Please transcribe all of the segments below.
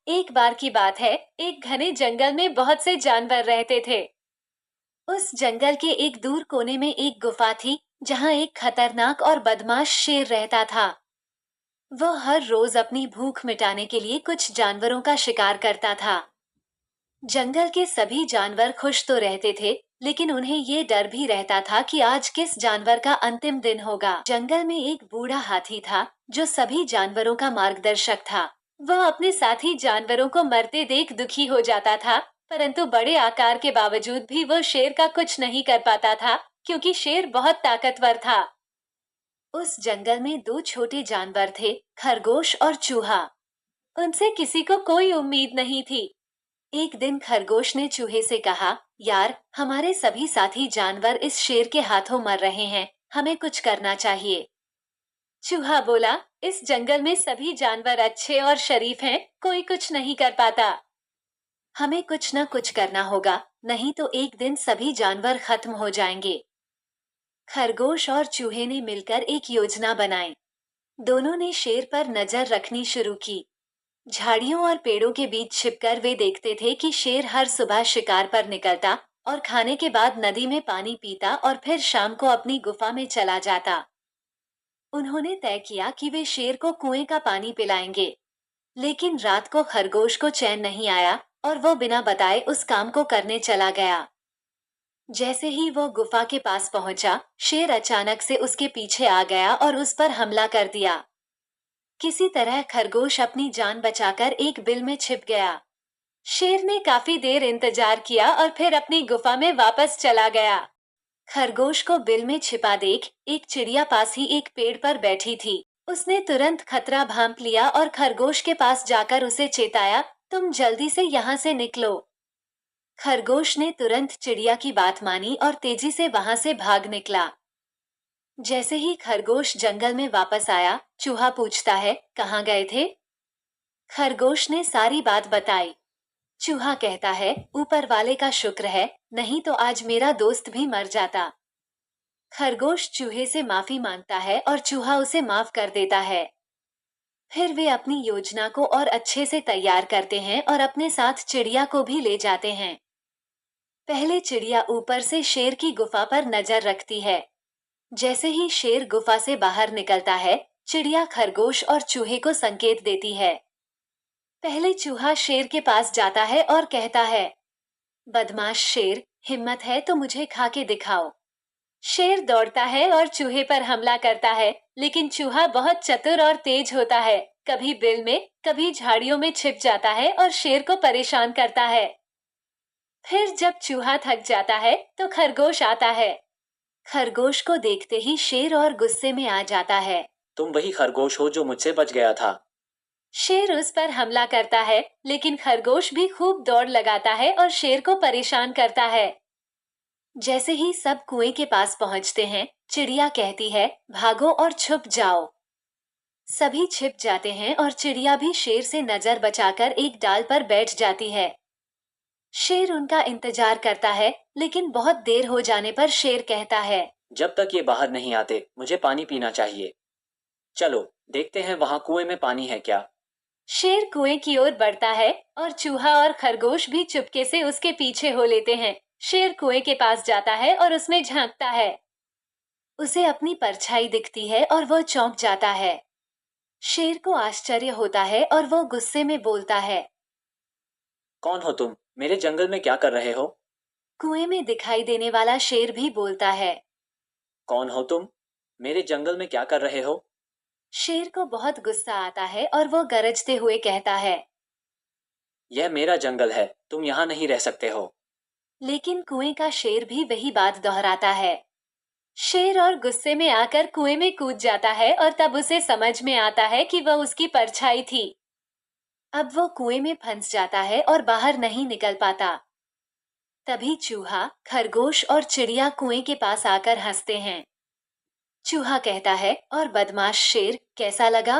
एक बार की बात है, एक घने जंगल में बहुत से जानवर रहते थे। उस जंगल के एक दूर कोने में एक गुफा थी, जहाँ एक खतरनाक और बदमाश शेर रहता था। वह हर रोज अपनी भूख मिटाने के लिए कुछ जानवरों का शिकार करता था। जंगल के सभी जानवर खुश तो रहते थे, लेकिन उन्हें ये डर भी रहता था कि आज किस जानवर का अंतिम दिन होगा। जंगल में एक बूढ़ा हाथी था, जो सभी जानवरों का मार्गदर्शक था। वह अपने साथी जानवरों को मरते देख दुखी हो जाता था, परंतु बड़े आकार के बावजूद भी वह शेर का कुछ नहीं कर पाता था, क्योंकि शेर बहुत ताकतवर था। उस जंगल में दो छोटे जानवर थे, खरगोश और चूहा। उनसे किसी को कोई उम्मीद नहीं थी। एक दिन खरगोश ने चूहे से कहा, यार, हमारे सभी साथी जानवर इस शेर के हाथों मर रहे हैं, हमें कुछ करना चाहिए। चूहा बोला, इस जंगल में सभी जानवर अच्छे और शरीफ हैं, कोई कुछ नहीं कर पाता। हमें कुछ न कुछ करना होगा, नहीं तो एक दिन सभी जानवर खत्म हो जाएंगे। खरगोश और चूहे ने मिलकर एक योजना बनाई। दोनों ने शेर पर नजर रखनी शुरू की। झाड़ियों और पेड़ों के बीच छिपकर वे देखते थे कि शेर हर सुबह शिकार पर निकलता और खाने के बाद नदी में पानी पीता और फिर शाम को अपनी गुफा में चला जाता। उन्होंने तय किया कि वे शेर को कुएं का पानी पिलाएंगे। लेकिन रात को खरगोश को चैन नहीं आया और वो बिना बताए उस काम को करने चला गया। जैसे ही वो गुफा के पास पहुंचा, शेर अचानक से उसके पीछे आ गया और उस पर हमला कर दिया। किसी तरह खरगोश अपनी जान बचाकर एक बिल में छिप गया। शेर ने काफी देर इंतजार किया और फिर अपनी गुफा में वापस चला गया। खरगोश को बिल में छिपा देख एक चिड़िया पास ही एक पेड़ पर बैठी थी। उसने तुरंत खतरा भांप लिया और खरगोश के पास जाकर उसे चेताया, तुम जल्दी से यहाँ से निकलो। खरगोश ने तुरंत चिड़िया की बात मानी और तेजी से वहां से भाग निकला। जैसे ही खरगोश जंगल में वापस आया, चूहा पूछता है, कहाँ गए थे? खरगोश ने सारी बात बताई। चूहा कहता है, ऊपर वाले का शुक्र है, नहीं तो आज मेरा दोस्त भी मर जाता। खरगोश चूहे से माफी मांगता है और चूहा उसे माफ कर देता है। फिर वे अपनी योजना को और अच्छे से तैयार करते हैं और अपने साथ चिड़िया को भी ले जाते हैं। पहले चिड़िया ऊपर से शेर की गुफा पर नजर रखती है। जैसे ही शेर गुफा से बाहर निकलता है, चिड़िया खरगोश और चूहे को संकेत देती है। पहले चूहा शेर के पास जाता है और कहता है, बदमाश शेर, हिम्मत है तो मुझे खा के दिखाओ। शेर दौड़ता है और चूहे पर हमला करता है, लेकिन चूहा बहुत चतुर और तेज होता है। कभी बिल में, कभी झाड़ियों में छिप जाता है और शेर को परेशान करता है। फिर जब चूहा थक जाता है, तो खरगोश आता है। खरगोश को देखते ही शेर और गुस्से में आ जाता है। तुम वही खरगोश हो जो मुझसे बच गया था। शेर उस पर हमला करता है, लेकिन खरगोश भी खूब दौड़ लगाता है और शेर को परेशान करता है। जैसे ही सब कुएं के पास पहुंचते हैं, चिड़िया कहती है, भागो और छुप जाओ। सभी छिप जाते हैं और चिड़िया भी शेर से नजर बचाकर एक डाल पर बैठ जाती है। शेर उनका इंतजार करता है, लेकिन बहुत देर हो जाने पर शेर कहता है, जब तक ये बाहर नहीं आते, मुझे पानी पीना चाहिए। चलो, देखते हैं वहां कुएं में पानी है क्या। शेर कुएं की ओर बढ़ता है और चूहा और खरगोश भी चुपके से उसके पीछे हो लेते हैं। शेर कुएं के पास जाता है और उसमें झांकता है। उसे अपनी परछाई दिखती है और वह चौंक जाता है। शेर को आश्चर्य होता है और वो गुस्से में बोलता है, कौन हो तुम? मेरे जंगल में क्या कर रहे हो? कुएं में दिखाई देने वाला शेर भी बोलता है। कौन हो तुम? मेरे जंगल में क्या कर रहे हो? शेर को बहुत गुस्सा आता है और वो गरजते हुए कहता है, यह मेरा जंगल है, तुम यहाँ नहीं रह सकते हो। लेकिन कुएं का शेर भी वही बात दोहराता है। शेर और गुस्से में आकर कुएं में कूद जाता है और तब उसे समझ में आता है कि वह उसकी परछाई थी। अब वो कुएं में फंस जाता है और बाहर नहीं निकल पाता। तभी चूहा, खरगोश और चिड़िया कुएं के पास आकर हंसते हैं। चूहा कहता है, और बदमाश शेर, कैसा लगा?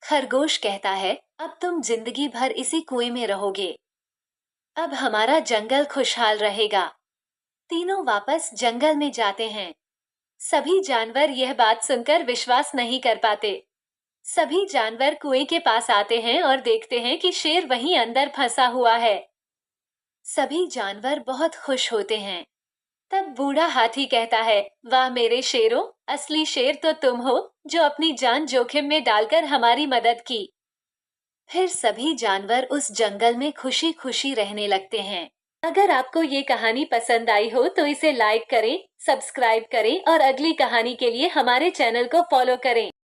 खरगोश कहता है, अब तुम जिंदगी भर इसी कुएं में रहोगे। अब हमारा जंगल खुशहाल रहेगा। तीनों वापस जंगल में जाते हैं। सभी जानवर यह बात सुनकर विश्वास नहीं कर पाते। सभी जानवर कुएं के पास आते हैं और देखते हैं कि शेर वहीं अंदर फंसा हुआ है। सभी जानवर बहुत खुश होते हैं। तब बूढ़ा हाथी कहता है, वाह मेरे शेरों, असली शेर तो तुम हो, जो अपनी जान जोखिम में डालकर हमारी मदद की। फिर सभी जानवर उस जंगल में खुशी खुशी रहने लगते हैं। अगर आपको ये कहानी पसंद आई हो तो इसे लाइक करें, सब्सक्राइब करें और अगली कहानी के लिए हमारे चैनल को फॉलो करें।